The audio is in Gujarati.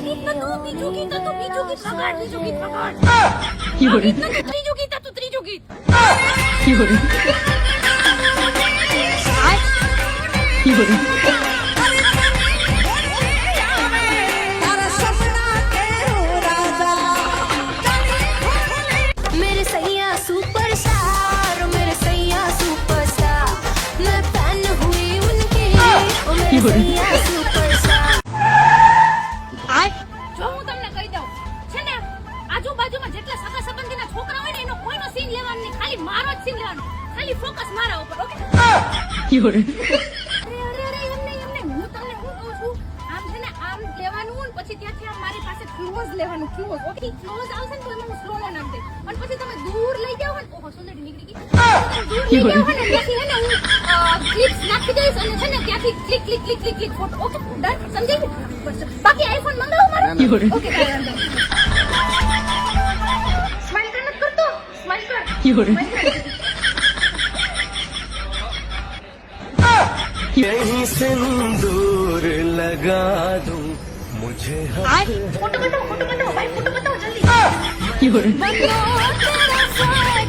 ગીત નતું, બીજું ગીત હતું, બીજું ગીત વગાડ, બીજું ગીત વગાડ. Fiore, ગીત નતું, ત્રીજું ગીત હતું, ત્રીજું ગીત. Fiore, Fiore, मेरे सैया सुपरस्टार, मेरे सैया सुपरस्टार, मैं फैन हुई उनकी, ओ मेरे सैया सुपरस्टार. જો હું તમને કહી દઉં છે ને, આજુબાજુમાં જેટલા સગા સંબંધીના છોકરા હોય ને એનો કોઈનો સીન લેવાનો નહીં, ખાલી મારો જ સીન લેવાનો, ખાલી ફોકસ મારા ઉપર. ઓકે? Fiore, અરે એમ નહીં, હું તમને શું કહું છું, આમ છે ને આમ લેવાનું ને પછી ત્યાંથી આમ મારી પાસે ક્લોઝ લેવાનું, ક્લોઝ. ઓકે? ક્લોઝ આવશે ને તો એમાં હું સ્લો નામ દે, અને પછી તમે દૂર લઈ જાઓ ને, ઓહો સુંદરી નીકળી ગઈ, દૂર લઈ જાઓ ને ત્યાંથી હે ને હું ક્લિપ્સ નાખી દઈશ અને છે ને ત્યાંથી click click click click click photo. Okay done, સમજાઈ ગયું? બાકી આઈફોન મંગાવો મારો. Fiore, ઓકે કાંઈ વાંધો નહીં. સ્માઈલ કર નથી કરતો, સ્માઈલ કર. Fiore, यहीं सिंदूर लगा दूं मुझे ફોટો બતાવો ભાઈ, ફોટો બતાવો જલ્દી. Fiore, बनो तेरा साया,